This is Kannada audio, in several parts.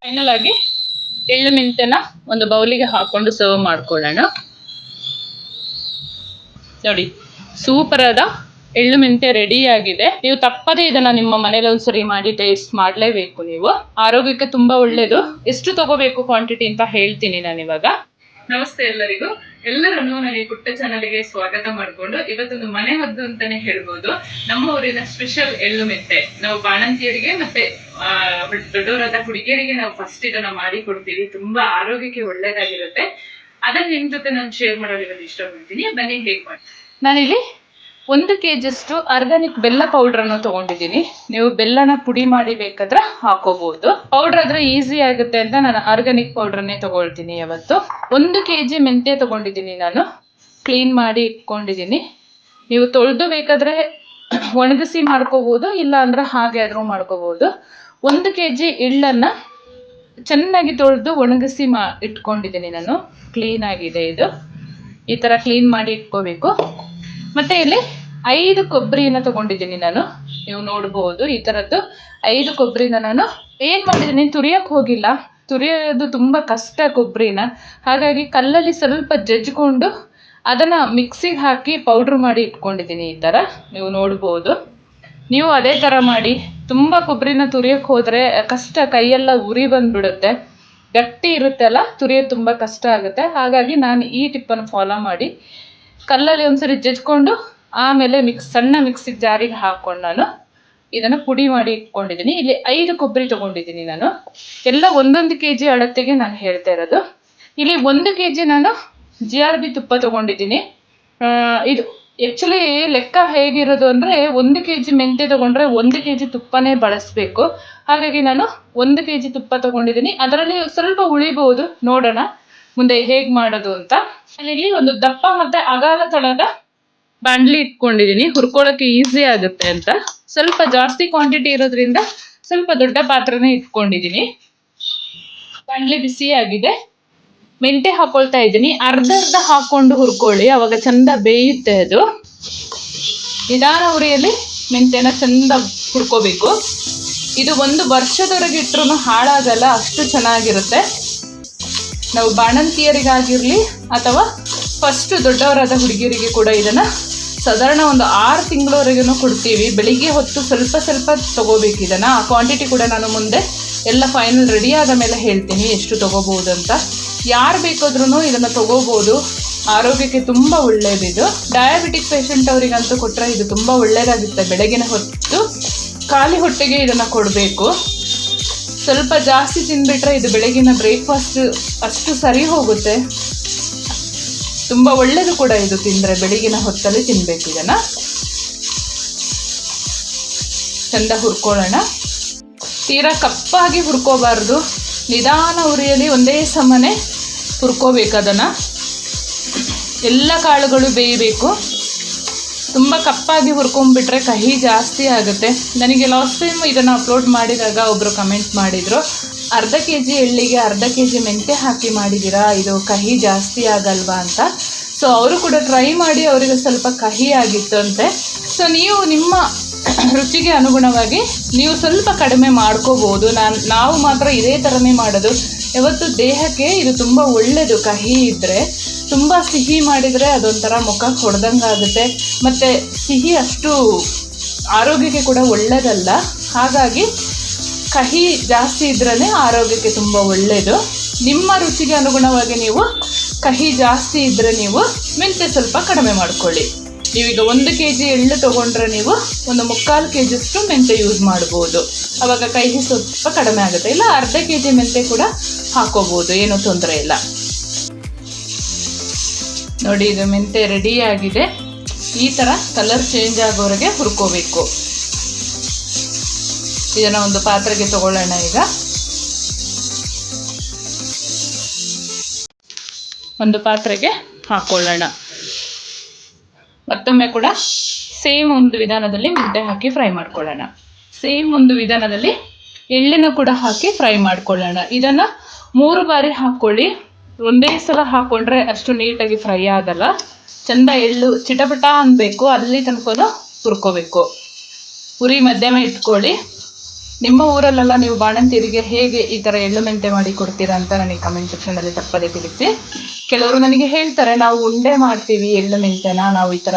ಫೈನಲ್ ಆಗಿ ಎಳ್ಳು ಮೆಂತೆನ ಒಂದು ಬೌಲಿಗೆ ಹಾಕೊಂಡು ಸರ್ವ್ ಮಾಡ್ಕೊಳ್ಳೋಣ. ನೋಡಿ, ಸೂಪರ್ ಆದ ಎಳ್ಳು ಮೆಂತೆ ರೆಡಿ ಆಗಿದೆ. ನೀವು ತಪ್ಪದೇ ಇದನ್ನ ನಿಮ್ಮ ಮನೇಲಿ ಒಂದ್ಸರಿ ಮಾಡಿ ಟೇಸ್ಟ್ ಮಾಡಲೇಬೇಕು. ನೀವು ಆರೋಗ್ಯಕ್ಕೆ ತುಂಬಾ ಒಳ್ಳೇದು. ಎಷ್ಟು ತಗೋಬೇಕು ಕ್ವಾಂಟಿಟಿ ಅಂತ ಹೇಳ್ತೀನಿ ನಾನು ಇವಾಗ. ನಮಸ್ತೆ ಎಲ್ಲರಿಗೂ. ಎಲ್ಲರನ್ನೂ ನನಗೆ ಪುಟ್ಟ ಚಾನಲ್ಗೆ ಸ್ವಾಗತ ಮಾಡಿಕೊಂಡು ಇವತ್ತೊಂದು ಮನೆ ಮದ್ದು ಅಂತಾನೆ ಹೇಳ್ಬೋದು. ನಮ್ಮ ಊರಿನ ಸ್ಪೆಷಲ್ ಎಳ್ಳು ಮೆಂತೆ ನಾವು ಬಾಣಂತಿಯರಿಗೆ ಮತ್ತೆ ದೊಡ್ಡವರಾದ ಹುಡುಗಿಯರಿಗೆ ನಾವು ಫಸ್ಟ್ ಇದನ್ನ ಮಾಡಿ ಕೊಡ್ತೀವಿ. ತುಂಬಾ ಆರೋಗ್ಯಕ್ಕೆ ಒಳ್ಳೇದಾಗಿರುತ್ತೆ. ಅದನ್ನ ನಿಮ್ ಜೊತೆ ನಾನು ಶೇರ್ ಮಾಡೋದು ಇಷ್ಟಪಡ್ತೀನಿ. ಬನ್ನಿ ಹೇಗೆ ಮಾಡಿ. ನಾನಿಲ್ಲಿ 1 kg ಆರ್ಗಾನಿಕ್ ಬೆಲ್ಲ ಪೌಡರ್ ಅನ್ನು ತಗೊಂಡಿದ್ದೀನಿ. ನೀವು ಬೆಲ್ಲನ ಪುಡಿ ಮಾಡಿ ಬೇಕಾದ್ರೆ ಹಾಕೋಬಹುದು. ಪೌಡರ್ ಆದ್ರೆ ಈಸಿ ಆಗುತ್ತೆ ಅಂತ ನಾನು ಆರ್ಗಾನಿಕ್ ಪೌಡರ್ನೇ ತಗೊಳ್ತೀನಿ ಯಾವತ್ತು. 1 kg ಮೆಂತೆ ತಗೊಂಡಿದ್ದೀನಿ ನಾನು. ಕ್ಲೀನ್ ಮಾಡಿ ಇಟ್ಕೊಂಡಿದ್ದೀನಿ. ನೀವು ತೊಳೆದು ಬೇಕಾದ್ರೆ ಒಣಗಿಸಿ ಮಾಡ್ಕೋಬಹುದು, ಇಲ್ಲ ಅಂದ್ರೆ ಹಾಗೆ ಆದ್ರೂ ಮಾಡ್ಕೋಬಹುದು. 1 kg ಎಳ್ಳನ್ನ ಚೆನ್ನಾಗಿ ತೊಳೆದು ಒಣಗಿಸಿ ಇಟ್ಕೊಂಡಿದ್ದೀನಿ ನಾನು. ಕ್ಲೀನ್ ಆಗಿದೆ ಇದು. ಈ ತರ ಕ್ಲೀನ್ ಮಾಡಿ ಇಟ್ಕೋಬೇಕು. ಮತ್ತೆ ಇಲ್ಲಿ 5 ಕೊಬ್ಬರಿನ ತಗೊಂಡಿದ್ದೀನಿ ನಾನು. ನೀವು ನೋಡಬಹುದು ಈ ತರದ್ದು 5 ಕೊಬ್ಬರಿನ ನಾನು ಏನ್ ಮಾಡಿದ್ದೀನಿ, ತುರಿಯಕ್ ಹೋಗಿಲ್ಲ. ತುರಿಯೋದು ತುಂಬಾ ಕಷ್ಟ ಕೊಬ್ಬರಿನ. ಹಾಗಾಗಿ ಕಲ್ಲಲ್ಲಿ ಸ್ವಲ್ಪ ಜಜ್ಜಿಕೊಂಡು ಅದನ್ನ ಮಿಕ್ಸಿಗೆ ಹಾಕಿ ಪೌಡ್ರ್ ಮಾಡಿ ಇಟ್ಕೊಂಡಿದ್ದೀನಿ. ಈ ತರ ನೀವು ನೋಡಬಹುದು. ನೀವು ಅದೇ ತರ ಮಾಡಿ. ತುಂಬಾ ಕೊಬ್ಬರಿನ ತುರಿಯಕ್ ಹೋದ್ರೆ ಕಷ್ಟ, ಕೈಯೆಲ್ಲ ಉರಿ ಬಂದ್ಬಿಡುತ್ತೆ. ಗಟ್ಟಿ ಇರುತ್ತಲ್ಲ, ತುರಿಯೋದು ತುಂಬಾ ಕಷ್ಟ ಆಗುತ್ತೆ. ಹಾಗಾಗಿ ನಾನು ಈ ಟಿಪ್ಪನ್ನು ಫಾಲೋ ಮಾಡಿ ಕಲ್ಲಲ್ಲಿ ಒಂದ್ಸರಿ ಜಜ್ಕೊಂಡು ಆಮೇಲೆ ಸಣ್ಣ ಮಿಕ್ಸಿ ಜಾರಿಗೆ ಹಾಕೊಂಡು ನಾನು ಇದನ್ನು ಪುಡಿ ಮಾಡಿ ಇಟ್ಕೊಂಡಿದ್ದೀನಿ. ಇಲ್ಲಿ 5 ಕೊಬ್ಬರಿ ತಗೊಂಡಿದ್ದೀನಿ ನಾನು. ಎಲ್ಲ 1 kg ಅಳತೆಗೆ ನಾನು ಹೇಳ್ತಾ ಇರೋದು. ಇಲ್ಲಿ 1 kg ನಾನು GRB ತುಪ್ಪ ತಗೊಂಡಿದ್ದೀನಿ. ಇದು ಆ್ಯಕ್ಚುಲಿ ಲೆಕ್ಕ ಹೇಗಿರೋದು ಅಂದರೆ 1 kg ಮೆಂತೆ ತಗೊಂಡ್ರೆ 1 kg ತುಪ್ಪನೇ ಬಳಸಬೇಕು. ಹಾಗಾಗಿ ನಾನು 1 kg ತುಪ್ಪ ತಗೊಂಡಿದ್ದೀನಿ. ಅದರಲ್ಲಿ ಸ್ವಲ್ಪ ಉಳಿಬಹುದು, ನೋಡೋಣ ಮುಂದೆ ಹೇಗೆ ಮಾಡೋದು ಅಂತ. ಇಲ್ಲಿ ಒಂದು ದಪ್ಪ ಮತ್ತೆ ಅಗಾಧ ತಳದ ಬಾಂಡ್ಲಿ ಇಟ್ಕೊಂಡಿದ್ದೀನಿ, ಹುರ್ಕೊಳ್ಳೋಕೆ ಈಸಿ ಆಗುತ್ತೆ ಅಂತ. ಸ್ವಲ್ಪ ಜಾಸ್ತಿ ಕ್ವಾಂಟಿಟಿ ಇರೋದ್ರಿಂದ ಸ್ವಲ್ಪ ದೊಡ್ಡ ಪಾತ್ರನೇ ಇಟ್ಕೊಂಡಿದ್ದೀನಿ. ಬಾಂಡ್ಲಿ ಬಿಸಿ ಆಗಿದೆ. ಮೆಂತೆ ಹಾಕೊಳ್ತಾ ಇದ್ದೀನಿ. ಅರ್ಧ ಹಾಕೊಂಡು ಹುರ್ಕೊಳ್ಳಿ, ಅವಾಗ ಚಂದ ಬೇಯುತ್ತೆ ಅದು. ನಿಧಾನ ಉರಿಯಲ್ಲಿ ಮೆಂತೆನ ಚಂದ ಹುರ್ಕೋಬೇಕು. ಇದು 1 ವರ್ಷದವರೆಗೆ ಇಟ್ಟರು ಹಾಳಾಗಲ್ಲ, ಅಷ್ಟು ಚೆನ್ನಾಗಿರುತ್ತೆ. ನಾವು ಬಾಣಂತಿಯರಿಗಾಗಿರ್ಲಿ ಅಥವಾ ಫಸ್ಟ್ ದೊಡ್ಡವರಾದ ಹುಡುಗಿಯರಿಗೆ ಕೂಡ ಇದನ್ನ ಸಾಧಾರಣ ಒಂದು 6 ತಿಂಗಳವರೆಗೂ ಕೊಡ್ತೀವಿ. ಬೆಳಿಗ್ಗೆ ಹೊತ್ತು ಸ್ವಲ್ಪ ತಗೋಬೇಕು ಇದನ್ನ. ಆ ಕ್ವಾಂಟಿಟಿ ಕೂಡ ನಾನು ಮುಂದೆ ಎಲ್ಲ ಫೈನಲ್ ರೆಡಿ ಆದ ಮೇಲೆ ಹೇಳ್ತೀನಿ ಎಷ್ಟು ತಗೋಬಹುದು ಅಂತ. ಯಾರು ಬೇಕಾದ್ರೂ ಇದನ್ನ ತಗೋಬಹುದು. ಆರೋಗ್ಯಕ್ಕೆ ತುಂಬಾ ಒಳ್ಳೇದಿದು. ಡಯಾಬಿಟಿಕ್ ಪೇಷಂಟ್ ಅವರಿಗಂತೂ ಕೊಟ್ಟರೆ ಇದು ತುಂಬಾ ಒಳ್ಳೇದಾಗುತ್ತೆ. ಬೆಳಗಿನ ಹೊತ್ತು ಖಾಲಿ ಹೊಟ್ಟೆಗೆ ಇದನ್ನ ಕೊಡಬೇಕು. ಸ್ವಲ್ಪ ಜಾಸ್ತಿ ತಿಂದ್ಬಿಟ್ರೆ ಇದು ಬೆಳಗಿನ ಬ್ರೇಕ್ಫಾಸ್ಟ್ ಅಷ್ಟು ಸರಿ ಹೋಗುತ್ತೆ. ತುಂಬಾ ಒಳ್ಳೇದು ಕೂಡ ಇದು. ತಿಂದ್ರೆ ಬೆಳಗಿನ ಹೊತ್ತಲ್ಲಿ ತಿನ್ಬೇಕು ಇದನ್ನ. ಚಂದ ಹುರ್ಕೊಳ್ಳೋಣ. ತೀರಾ ಕಪ್ಪಾಗಿ ಹುರ್ಕೋಬಾರ್ದು, ನಿಧಾನ ಉರಿಯಲ್ಲಿ ಒಂದೇ ಸಮನೆ ಹುರ್ಕೋಬೇಕು ಅದನ್ನ. ಎಲ್ಲ ಕಾಳುಗಳು ಬೇಯಬೇಕು. ತುಂಬ ಕಪ್ಪಾಗಿ ಹುರ್ಕೊಂಡ್ಬಿಟ್ರೆ ಕಹಿ ಜಾಸ್ತಿ ಆಗುತ್ತೆ. ನನಗೆ ಲಾಸ್ಟ್ ಟೈಮ್ ಇದನ್ನು ಅಪ್ಲೋಡ್ ಮಾಡಿದಾಗ ಒಬ್ಬರು ಕಮೆಂಟ್ ಮಾಡಿದರು, ಅರ್ಧ kg ಎಳ್ಳಿಗೆ ಅರ್ಧ kg ಮೆಂತೆ ಹಾಕಿ ಮಾಡಿದ್ದೀರಾ, ಇದು ಕಹಿ ಜಾಸ್ತಿ ಆಗಲ್ವಾ ಅಂತ. ಸೊ ಅವರು ಕೂಡ ಟ್ರೈ ಮಾಡಿ ಅವರಿಗೆ ಸ್ವಲ್ಪ ಕಹಿ ಆಗಿತ್ತು ಅಂತೆ. ಸೊ ನೀವು ನಿಮ್ಮ ರುಚಿಗೆ ಅನುಗುಣವಾಗಿ ನೀವು ಸ್ವಲ್ಪ ಕಡಿಮೆ ಮಾಡ್ಕೋಬೋದು. ನಾವು ಮಾತ್ರ ಇದೇ ಥರನೇ ಮಾಡೋದು. ಯಾವತ್ತು ದೇಹಕ್ಕೆ ಇದು ತುಂಬ ಒಳ್ಳೆಯದು. ಕಹಿ ಇದ್ದರೆ, ತುಂಬ ಸಿಹಿ ಮಾಡಿದರೆ ಅದೊಂಥರ ಮುಖಕ್ಕೆ ಹೊಡೆದಂಗಾಗುತ್ತೆ. ಮತ್ತು ಸಿಹಿ ಅಷ್ಟು ಆರೋಗ್ಯಕ್ಕೆ ಕೂಡ ಒಳ್ಳೆಯದಲ್ಲ. ಹಾಗಾಗಿ ಕಹಿ ಜಾಸ್ತಿ ಇದ್ರೇ ಆರೋಗ್ಯಕ್ಕೆ ತುಂಬ ಒಳ್ಳೆಯದು. ನಿಮ್ಮ ರುಚಿಗೆ ಅನುಗುಣವಾಗಿ ನೀವು ಕಹಿ ಜಾಸ್ತಿ ಇದ್ದರೆ ನೀವು ಮೆಂತೆ ಸ್ವಲ್ಪ ಕಡಿಮೆ ಮಾಡ್ಕೊಳ್ಳಿ. ನೀವೀಗ 1 kg ಎಳ್ಳು ತೊಗೊಂಡ್ರೆ ನೀವು ಒಂದು 3/4 kg ಮೆಂತೆ ಯೂಸ್ ಮಾಡ್ಬೋದು. ಆವಾಗ ಕಹಿ ಸ್ವಲ್ಪ ಕಡಿಮೆ ಆಗುತ್ತೆ. ಇಲ್ಲ ಅರ್ಧ kg ಮೆಂತೆ ಕೂಡ ಹಾಕೋಬೋದು, ಏನೂ ತೊಂದರೆ ಇಲ್ಲ. ನೋಡಿ, ಇದು ಮೆಂತೆ ರೆಡಿ ಆಗಿದೆ. ಈ ಥರ ಕಲರ್ ಚೇಂಜ್ ಆಗೋವರೆಗೆ ಹುರ್ಕೋಬೇಕು. ಇದನ್ನು ಒಂದು ಪಾತ್ರೆಗೆ ತಗೊಳ್ಳೋಣ. ಈಗ ಒಂದು ಪಾತ್ರೆಗೆ ಹಾಕೊಳ್ಳೋಣ. ಮತ್ತೊಮ್ಮೆ ಕೂಡ ಸೇಮ್ ಒಂದು ವಿಧಾನದಲ್ಲಿ ಮೆಂತೆ ಹಾಕಿ ಫ್ರೈ ಮಾಡ್ಕೊಳ್ಳೋಣ. ಸೇಮ್ ಒಂದು ವಿಧಾನದಲ್ಲಿ ಎಳ್ಳನ್ನು ಕೂಡ ಹಾಕಿ ಫ್ರೈ ಮಾಡ್ಕೊಳ್ಳೋಣ. ಇದನ್ನು 3 ಬಾರಿ ಹಾಕ್ಕೊಳ್ಳಿ. ಒಂದೇ ಸಲ ಹಾಕ್ಕೊಂಡ್ರೆ ಅಷ್ಟು ನೀಟಾಗಿ ಫ್ರೈ ಆಗಲ್ಲ. ಚಂದ ಎಳ್ಳು ಚಿಟಪಟ ಅನ್ಬೇಕು, ಅಲ್ಲಿ ತನಕ ಹುರ್ಕೋಬೇಕು. ಉರಿ ಮಧ್ಯಮ ಇಟ್ಕೊಳ್ಳಿ. ನಿಮ್ಮ ಊರಲ್ಲೆಲ್ಲ ನೀವು ಬಾಣಂತಿಯರಿಗೆ ಹೇಗೆ ಈ ಥರ ಎಳ್ಳು ಮೆಂತೆ ಮಾಡಿ ಕೊಡ್ತೀರಾ ಅಂತ ನನಗೆ ಕಮೆಂಟ್ ಸೆಕ್ಷನಲ್ಲಿ ತಪ್ಪದೇ ತಿಳಿಸಿ. ಕೆಲವರು ನನಗೆ ಹೇಳ್ತಾರೆ, ನಾವು ಉಂಡೆ ಮಾಡ್ತೀವಿ ಎಳ್ಳು ಮೆಂತೆನ, ನಾವು ಈ ಥರ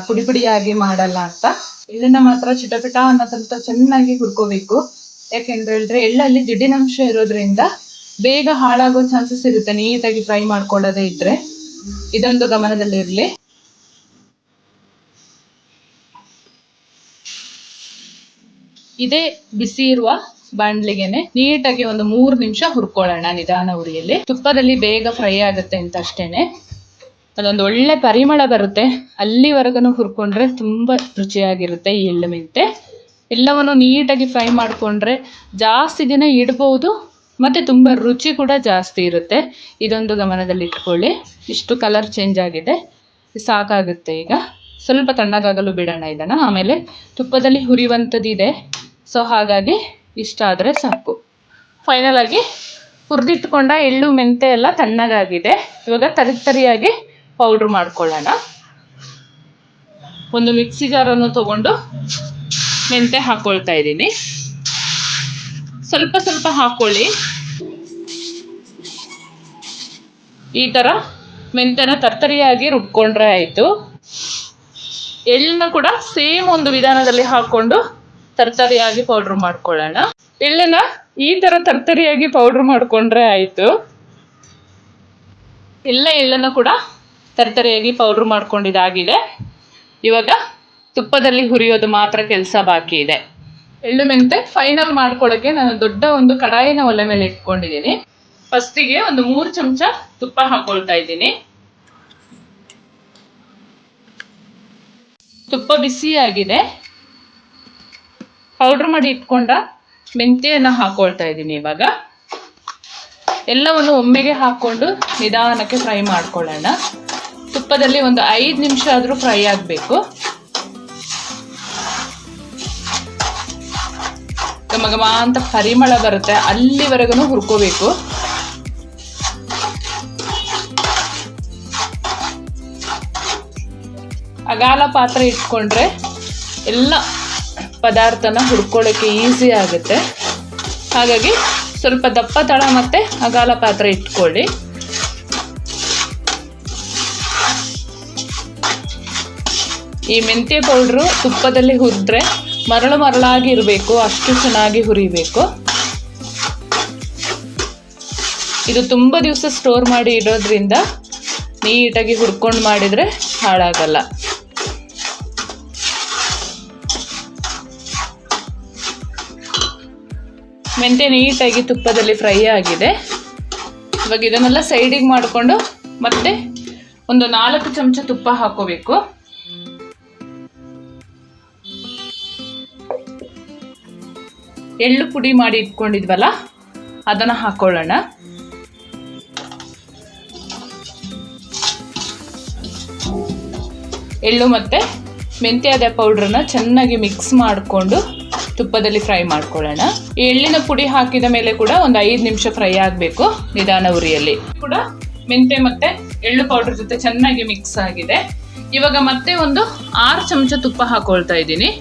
ಪುಡಿ ಪುಡಿಯಾಗಿ ಮಾಡಲ್ಲ ಅಂತ. ಎಳ್ಳನ್ನ ಮಾತ್ರ ಚಿಟಪಿಟ ಅನ್ನೋದಂತ ಚೆನ್ನಾಗಿ ಹುರ್ಕೋಬೇಕು. ಯಾಕೆಂತ ಹೇಳಿದ್ರೆ ಎಳ್ಳಲ್ಲಿ ಜಿಡ್ಡಿನಂಶ ಇರೋದ್ರಿಂದ ಬೇಗ ಹಾಳಾಗೋ ಚಾನ್ಸಸ್ ಇರುತ್ತೆ ನೀಟಾಗಿ ಫ್ರೈ ಮಾಡ್ಕೊಳ್ಳೋದೇ ಇದ್ರೆ. ಇದೊಂದು ಗಮನದಲ್ಲಿರಲಿ. ಇದೇ ಬಿಸಿ ಇರುವ ಬಾಣ್ಲಿಗೆನೆ ನೀಟಾಗಿ ಒಂದು 3 ನಿಮಿಷ ಹುರ್ಕೊಳ್ಳೋಣ ನಿಧಾನ ಉರಿಯಲ್ಲಿ. ತುಪ್ಪದಲ್ಲಿ ಬೇಗ ಫ್ರೈ ಆಗುತ್ತೆ ಅಂತ ಅಷ್ಟೇನೆ. ಅದೊಂದು ಒಳ್ಳೆ ಪರಿಮಳ ಬರುತ್ತೆ, ಅಲ್ಲಿವರೆಗೂ ಹುರ್ಕೊಂಡ್ರೆ ತುಂಬಾ ರುಚಿಯಾಗಿರುತ್ತೆ ಈ ಎಳ್ಳು ಮೆಂತೆ. ಎಲ್ಲವನ್ನು ನೀಟಾಗಿ ಫ್ರೈ ಮಾಡಿಕೊಂಡ್ರೆ ಜಾಸ್ತಿ ದಿನ ಇಡ್ಬೋದು, ಮತ್ತು ತುಂಬ ರುಚಿ ಕೂಡ ಜಾಸ್ತಿ ಇರುತ್ತೆ. ಇದೊಂದು ಗಮನದಲ್ಲಿ ಇಟ್ಕೊಳ್ಳಿ. ಇಷ್ಟು ಕಲರ್ ಚೇಂಜ್ ಆಗಿದೆ, ಸಾಕಾಗುತ್ತೆ. ಈಗ ಸ್ವಲ್ಪ ತಣ್ಣಗಾಗಲು ಬಿಡೋಣ ಇದನ್ನು. ಆಮೇಲೆ ತುಪ್ಪದಲ್ಲಿ ಹುರಿಯುವಂಥದ್ದಿದೆ, ಸೊ ಹಾಗಾಗಿ ಇಷ್ಟ ಆದರೆ ಸಾಕು. ಫೈನಲ್ ಆಗಿ ಹುರಿದಿಟ್ಕೊಂಡ ಎಳ್ಳು ಮೆಂತೆ ಎಲ್ಲ ತಣ್ಣಗಾಗಿದೆ. ಇವಾಗ ತರಿಯಾಗಿ ಪೌಡ್ರ್ ಮಾಡ್ಕೊಳ್ಳೋಣ. ಒಂದು ಮಿಕ್ಸಿ ಜಾರನ್ನು ತಗೊಂಡು ಮೆಂತೆ ಹಾಕ್ಕೊಳ್ತಾ ಇದ್ದೀನಿ. ಸ್ವಲ್ಪ ಸ್ವಲ್ಪ ಹಾಕ್ಕೊಳ್ಳಿ. ಈ ಥರ ಮೆಂತೆನ ತರ್ತರಿಯಾಗಿ ರುಬ್ಕೊಂಡ್ರೆ ಆಯಿತು. ಎಳ್ಳನ್ನ ಕೂಡ ಸೇಮ್ ಒಂದು ವಿಧಾನದಲ್ಲಿ ಹಾಕ್ಕೊಂಡು ತರ್ತರಿಯಾಗಿ ಪೌಡ್ರ್ ಮಾಡ್ಕೊಳ್ಳೋಣ. ಎಳ್ಳನ್ನ ಈ ಥರ ತರ್ತರಿಯಾಗಿ ಪೌಡ್ರ್ ಮಾಡ್ಕೊಂಡ್ರೆ ಆಯಿತು. ಎಲ್ಲ ಎಳ್ಳನ್ನು ಕೂಡ ತರ್ತರಿಯಾಗಿ ಪೌಡ್ರ್ ಮಾಡ್ಕೊಂಡಿದ್ದಾಗಿದೆ. ಇವಾಗ ತುಪ್ಪದಲ್ಲಿ ಹುರಿಯೋದು ಮಾತ್ರ ಕೆಲಸ ಬಾಕಿ ಇದೆ. ಎಳ್ಳು ಮೆಂತೆ ಫೈನಲ್ ಮಾಡ್ಕೊಳ್ಳೋಕ್ಕೆ ನಾನು ದೊಡ್ಡ ಒಂದು ಕಡಾಯಿನ ಒಲೆ ಮೇಲೆ ಇಟ್ಕೊಂಡಿದ್ದೀನಿ. ಫಸ್ಟಿಗೆ ಒಂದು 3 ಚಮಚ ತುಪ್ಪ ಹಾಕೊಳ್ತಾ ಇದ್ದೀನಿ. ತುಪ್ಪ ಬಿಸಿಯಾಗಿದೆ. ಪೌಡ್ರ್ ಮಾಡಿ ಇಟ್ಕೊಂಡ ಮೆಂತೆಯನ್ನು ಹಾಕೊಳ್ತಾ ಇದ್ದೀನಿ. ಇವಾಗ ಎಲ್ಲವನ್ನು ಒಮ್ಮೆಗೆ ಹಾಕ್ಕೊಂಡು ನಿಧಾನಕ್ಕೆ ಫ್ರೈ ಮಾಡ್ಕೊಳ್ಳೋಣ. ತುಪ್ಪದಲ್ಲಿ ಒಂದು 5 ನಿಮಿಷ ಆದರೂ ಫ್ರೈ ಆಗಬೇಕು. ಘಮ ಘಮ ಅಂತ ಪರಿಮಳ ಬರುತ್ತೆ, ಅಲ್ಲಿವರೆಗೂ ಹುರ್ಕೋಬೇಕು. ಅಗಾಲ ಪಾತ್ರೆ ಇಟ್ಕೊಂಡ್ರೆ ಎಲ್ಲ ಪದಾರ್ಥನ ಹುರ್ಕೊಳ್ಳೋಕ್ಕೆ ಈಸಿ ಆಗುತ್ತೆ. ಹಾಗಾಗಿ ಸ್ವಲ್ಪ ದಪ್ಪ ತಳ ಮತ್ತು ಅಗಾಲ ಪಾತ್ರೆ ಇಟ್ಕೊಳ್ಳಿ. ಈ ಮೆಂತ್ಯ ಪೌಡ್ರು ತುಪ್ಪದಲ್ಲಿ ಹುರಿದ್ರೆ ಮರಳಾಗಿ ಇರಬೇಕು, ಅಷ್ಟು ಚೆನ್ನಾಗಿ ಹುರಿಬೇಕು. ಇದು ತುಂಬ ದಿವಸ ಸ್ಟೋರ್ ಮಾಡಿ ಇಡೋದ್ರಿಂದ ನೀಟಾಗಿ ಹುರ್ಕೊಂಡು ಮಾಡಿದರೆ ಹಾಳಾಗಲ್ಲ. ಮೆಂತ್ಯ ನೀಟಾಗಿ ತುಪ್ಪದಲ್ಲಿ ಫ್ರೈ ಆಗಿದೆ. ಇವಾಗ ಇದನ್ನೆಲ್ಲ ಸೈಡಿಗೆ ಮಾಡಿಕೊಂಡು ಮತ್ತೆ ಒಂದು 4 ಚಮಚ ತುಪ್ಪ ಹಾಕೋಬೇಕು. ಎಳ್ಳು ಪುಡಿ ಮಾಡಿ ಇಟ್ಕೊಂಡಿದ್ವಲ್ಲ ಅದನ್ನು ಹಾಕೊಳ್ಳೋಣ. ಎಳ್ಳು ಮತ್ತು ಮೆಂತ್ಯದ ಪೌಡ್ರನ್ನ ಚೆನ್ನಾಗಿ ಮಿಕ್ಸ್ ಮಾಡಿಕೊಂಡು ತುಪ್ಪದಲ್ಲಿ ಫ್ರೈ ಮಾಡ್ಕೊಳ್ಳೋಣ. ಎಳ್ಳಿನ ಪುಡಿ ಹಾಕಿದ ಮೇಲೆ ಕೂಡ ಒಂದು 5 ನಿಮಿಷ ಫ್ರೈ ಆಗಬೇಕು ನಿಧಾನ ಉರಿಯಲ್ಲಿ. ಕೂಡ ಮೆಂತ್ಯ ಮತ್ತು ಎಳ್ಳು ಪೌಡರ್ ಜೊತೆ ಚೆನ್ನಾಗಿ ಮಿಕ್ಸ್ ಆಗಿದೆ. ಇವಾಗ ಮತ್ತೆ ಒಂದು 6 ಚಮಚ ತುಪ್ಪ ಹಾಕೊಳ್ತಾ ಇದ್ದೀನಿ.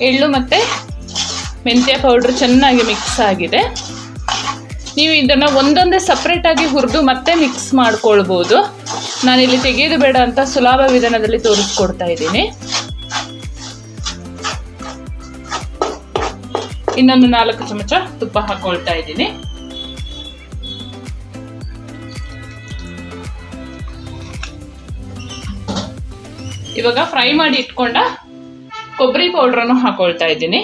ಎಳ್ಳು ಮತ್ತು ಮೆಂತ್ಯ ಪೌಡ್ರ್ ಚೆನ್ನಾಗಿ ಮಿಕ್ಸ್ ಆಗಿದೆ. ನೀವು ಇದನ್ನು ಒಂದೊಂದೇ ಸಪ್ರೇಟಾಗಿ ಹುರಿದು ಮತ್ತೆ ಮಿಕ್ಸ್ ಮಾಡ್ಕೊಳ್ಬೋದು. ನಾನಿಲ್ಲಿ ತೆಗೆಯೋದು ಬೇಡ ಅಂತ ಸುಲಭ ವಿಧಾನದಲ್ಲಿ ತೋರಿಸ್ಕೊಡ್ತಾ ಇದ್ದೀನಿ. ಇನ್ನೊಂದು 4 ಚಮಚ ತುಪ್ಪ ಹಾಕೊಳ್ತಾ ಇದ್ದೀನಿ. ಇವಾಗ ಫ್ರೈ ಮಾಡಿ ಇಟ್ಕೊಂಡ ಕೊಬ್ಬರಿ ಪೌಡ್ರನ್ನು ಹಾಕೊಳ್ತಾ ಇದ್ದೀನಿ.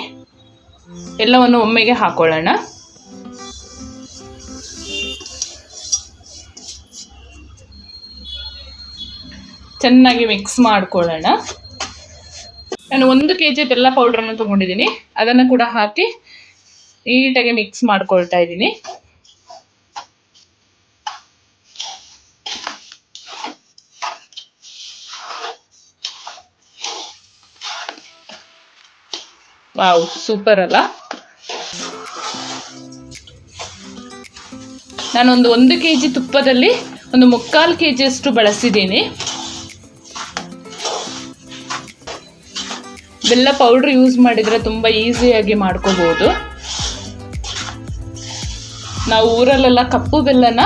ಎಲ್ಲವನ್ನು ಒಮ್ಮೆಗೆ ಹಾಕೊಳ್ಳೋಣ. ಚೆನ್ನಾಗಿ ಮಿಕ್ಸ್ ಮಾಡ್ಕೊಳ್ಳೋಣ. ನಾನು 1 kg ಬೆಲ್ಲ ಪೌಡ್ರನ್ನು ತಗೊಂಡಿದ್ದೀನಿ, ಅದನ್ನು ಕೂಡ ಹಾಕಿ ನೀಟಾಗಿ ಮಿಕ್ಸ್ ಮಾಡ್ಕೊಳ್ತಾ ಇದ್ದೀನಿ. ವಾವ್, ಸೂಪರ್ ಅಲ್ಲ? ನಾನೊಂದು 1 kg ತುಪ್ಪದಲ್ಲಿ ಒಂದು 3/4 kg ಅಷ್ಟು ಬಳಸಿದ್ದೀನಿ. ಬೆಲ್ಲ ಪೌಡ್ರ್ ಯೂಸ್ ಮಾಡಿದರೆ ತುಂಬ ಈಸಿಯಾಗಿ ಮಾಡ್ಕೋಬೋದು. ನಾವು ಊರಲ್ಲೆಲ್ಲ ಕಪ್ಪು ಬೆಲ್ಲನ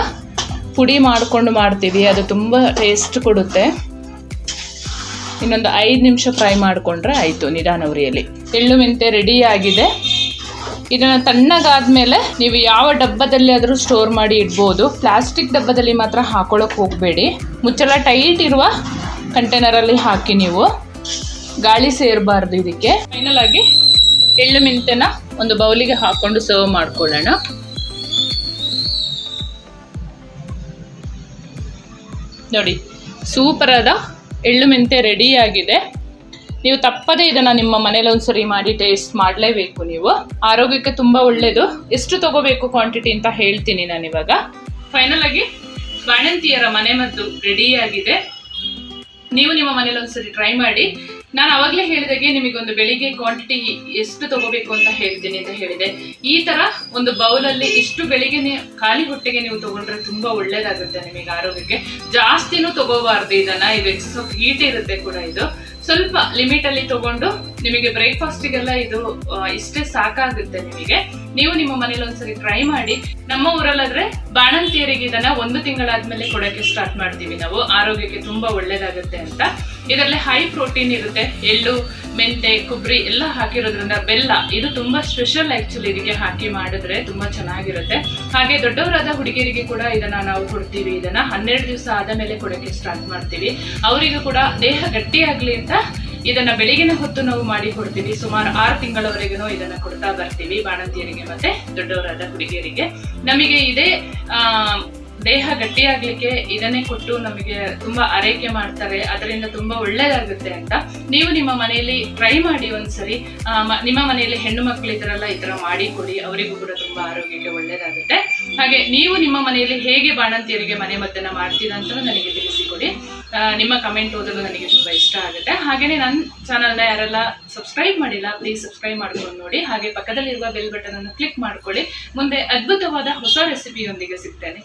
ಪುಡಿ ಮಾಡಿಕೊಂಡು ಮಾಡ್ತೀವಿ, ಅದು ತುಂಬ ಟೇಸ್ಟ್ ಕೊಡುತ್ತೆ. ಇನ್ನೊಂದು 5 ನಿಮಿಷ ಫ್ರೈ ಮಾಡಿಕೊಂಡ್ರೆ ಆಯಿತು ನಿಧಾನ ಉರಿಯಲ್ಲಿ. ಎಳ್ಳು ಮೆಂತೆ ರೆಡಿ ಆಗಿದೆ. ಇದನ್ನು ತಣ್ಣಗಾದ್ಮೇಲೆ ನೀವು ಯಾವ ಡಬ್ಬದಲ್ಲಿ ಆದರೂ ಸ್ಟೋರ್ ಮಾಡಿ ಇಡ್ಬೋದು. ಪ್ಲಾಸ್ಟಿಕ್ ಡಬ್ಬದಲ್ಲಿ ಮಾತ್ರ ಹಾಕೊಳ್ಳೋಕೆ ಹೋಗಬೇಡಿ. ಮುಚ್ಚಳ ಟೈಟ್ ಇರುವ ಕಂಟೈನರಲ್ಲಿ ಹಾಕಿ, ನೀವು ಗಾಳಿ ಸೇರಬಾರ್ದು ಇದಕ್ಕೆ. ಫೈನಲ್ ಆಗಿ ಎಳ್ಳು ಮೆಂತೆನ ಒಂದು ಬೌಲಿಗೆ ಹಾಕೊಂಡು ಸರ್ವ್ ಮಾಡ್ಕೊಳ್ಳೋಣ. ನೋಡಿ, ಸೂಪರ್ ಆದ ಎಳ್ಳು ಮೆಂತೆ ರೆಡಿ ಆಗಿದೆ. ನೀವು ತಪ್ಪದೇ ಇದನ್ನು ನಿಮ್ಮ ಮನೇಲಿ ಒಂದ್ಸರಿ ಮಾಡಿ ಟೇಸ್ಟ್ ಮಾಡಲೇಬೇಕು. ನೀವು ಆರೋಗ್ಯಕ್ಕೆ ತುಂಬ ಒಳ್ಳೆಯದು. ಎಷ್ಟು ತಗೋಬೇಕು ಕ್ವಾಂಟಿಟಿ ಅಂತ ಹೇಳ್ತೀನಿ ನಾನಿವಾಗ. ಫೈನಲ್ ಆಗಿ ಬಾಣಂತಿಯರ ಮನೆಮದ್ದು ರೆಡಿ ಆಗಿದೆ. ನೀವು ನಿಮ್ಮ ಮನೇಲಿ ಒಂದ್ಸರಿ ಟ್ರೈ ಮಾಡಿ. ನಾನು ಅವಾಗಲೇ ಹೇಳಿದಾಗೆ ನಿಮಗೊಂದು ಬೆಳಿಗ್ಗೆ ಕ್ವಾಂಟಿಟಿ ಎಷ್ಟು ತಗೋಬೇಕು ಅಂತ ಹೇಳ್ತೀನಿ ಅಂತ ಹೇಳಿದೆ. ಈ ಥರ ಒಂದು ಬೌಲಲ್ಲಿ ಇಷ್ಟು ಬೆಳಿಗ್ಗೆ ಖಾಲಿ ಹೊಟ್ಟೆಗೆ ನೀವು ತಗೊಂಡ್ರೆ ತುಂಬ ಒಳ್ಳೇದಾಗುತ್ತೆ ನಿಮಗೆ ಆರೋಗ್ಯಕ್ಕೆ. ಜಾಸ್ತಿನೂ ತಗೋಬಾರ್ದು ಇದನ್ನು. ಇದು ಎಕ್ಸಸ್ ಆಫ್ ಹೀಟ್ ಇರುತ್ತೆ ಕೂಡ. ಇದು ಸ್ವಲ್ಪ ಲಿಮಿಟಲ್ಲಿ ತಗೊಂಡು ನಿಮಗೆ ಬ್ರೇಕ್ಫಾಸ್ಟಿಗೆಲ್ಲ ಇದು ಇಷ್ಟೇ ಸಾಕಾಗುತ್ತೆ ನಿಮಗೆ. ನೀವು ನಿಮ್ಮ ಮನೇಲಿ ಒಂದ್ಸರಿ ಟ್ರೈ ಮಾಡಿ. ನಮ್ಮ ಊರಲ್ಲಾದ್ರೆ ಬಾಣಂತಿಯರಿಗೆ ಇದನ್ನ 1 ತಿಂಗಳಾದ್ಮೇಲೆ ಕೊಡೋಕ್ಕೆ ಸ್ಟಾರ್ಟ್ ಮಾಡ್ತೀವಿ ನಾವು. ಆರೋಗ್ಯಕ್ಕೆ ತುಂಬಾ ಒಳ್ಳೇದಾಗುತ್ತೆ ಅಂತ. ಇದರಲ್ಲಿ ಹೈ ಪ್ರೋಟೀನ್ ಇರುತ್ತೆ. ಎಳ್ಳು, ಮೆಂತೆ, ಕೊಬ್ಬರಿ ಎಲ್ಲ ಹಾಕಿರೋದ್ರಿಂದ, ಬೆಲ್ಲ ಇದು ತುಂಬಾ ಸ್ಪೆಷಲ್ ಆಕ್ಚುಲಿ. ಇದಕ್ಕೆ ಹಾಕಿ ಮಾಡಿದ್ರೆ ತುಂಬಾ ಚೆನ್ನಾಗಿರುತ್ತೆ. ಹಾಗೆ ದೊಡ್ಡವರಾದ ಹುಡುಗಿಯರಿಗೆ ಕೂಡ ಇದನ್ನ ನಾವು ಕೊಡ್ತೀವಿ. ಇದನ್ನ 12 ದಿವಸ ಆದ ಮೇಲೆ ಕೊಡೋಕ್ಕೆ ಸ್ಟಾರ್ಟ್ ಮಾಡ್ತೀವಿ. ಅವರಿಗೂ ಕೂಡ ದೇಹ ಗಟ್ಟಿಯಾಗ್ಲಿ ಅಂತ ಇದನ್ನ ಬೆಳಗಿನ ಹೊತ್ತು ನಾವು ಮಾಡಿ ಕೊಡ್ತೀವಿ. ಸುಮಾರು 6 ತಿಂಗಳವರೆಗೂ ಇದನ್ನ ಕೊಡ್ತಾ ಬರ್ತೀವಿ ಬಾಣಂತಿಯರಿಗೆ ಮತ್ತೆ ದೊಡ್ಡವರಾದ ಹುಡುಗಿಯರಿಗೆ. ನಮಗೆ ಇದೇ ದೇಹ ಗಟ್ಟಿಯಾಗ್ಲಿಕ್ಕೆ ಇದನ್ನೇ ಕೊಟ್ಟು ನಮಗೆ ತುಂಬಾ ಆರೈಕೆ ಮಾಡ್ತಾರೆ. ಅದರಿಂದ ತುಂಬಾ ಒಳ್ಳೇದಾಗುತ್ತೆ ಅಂತ ನೀವು ನಿಮ್ಮ ಮನೆಯಲ್ಲಿ ಟ್ರೈ ಮಾಡಿ ಒಂದ್ಸರಿ. ನಿಮ್ಮ ಮನೆಯಲ್ಲಿ ಹೆಣ್ಣು ಮಕ್ಕಳು ಇದ್ರಲ್ಲ, ಈ ತರ ಮಾಡಿ ಕೊಡಿ. ಅವರಿಗೂ ಕೂಡ ತುಂಬಾ ಆರೋಗ್ಯಕ್ಕೆ ಒಳ್ಳೇದಾಗುತ್ತೆ. ಹಾಗೆ ನೀವು ನಿಮ್ಮ ಮನೆಯಲ್ಲಿ ಹೇಗೆ ಬಾಣಂತಿಯರಿಗೆ ಮನೆ ಮದ್ದನ್ನ ಮಾಡ್ತೀರಾ ಅಂತ ನನಗೆ ತಿಳಿಸಿಕೊಡಿ. ನಿಮ್ಮ ಕಮೆಂಟ್ ಓದಲು ನನಗೆ ತುಂಬಾ ಇಷ್ಟ ಆಗುತ್ತೆ. ಹಾಗೇನೆ ನನ್ನ ಚಾನಲ್ನ ಯಾರೆಲ್ಲ ಸಬ್ಸ್ಕ್ರೈಬ್ ಮಾಡಿಲ್ಲ, ಪ್ಲೀಸ್ ಸಬ್ಸ್ಕ್ರೈಬ್ ಮಾಡ್ಕೊಂಡು ನೋಡಿ. ಹಾಗೆ ಪಕ್ಕದಲ್ಲಿರುವ ಬೆಲ್ ಬಟನ್ ಅನ್ನು ಕ್ಲಿಕ್ ಮಾಡ್ಕೊಳ್ಳಿ. ಮುಂದೆ ಅದ್ಭುತವಾದ ಹೊಸ ರೆಸಿಪಿಯೊಂದಿಗೆ ಸಿಗ್ತೇನೆ.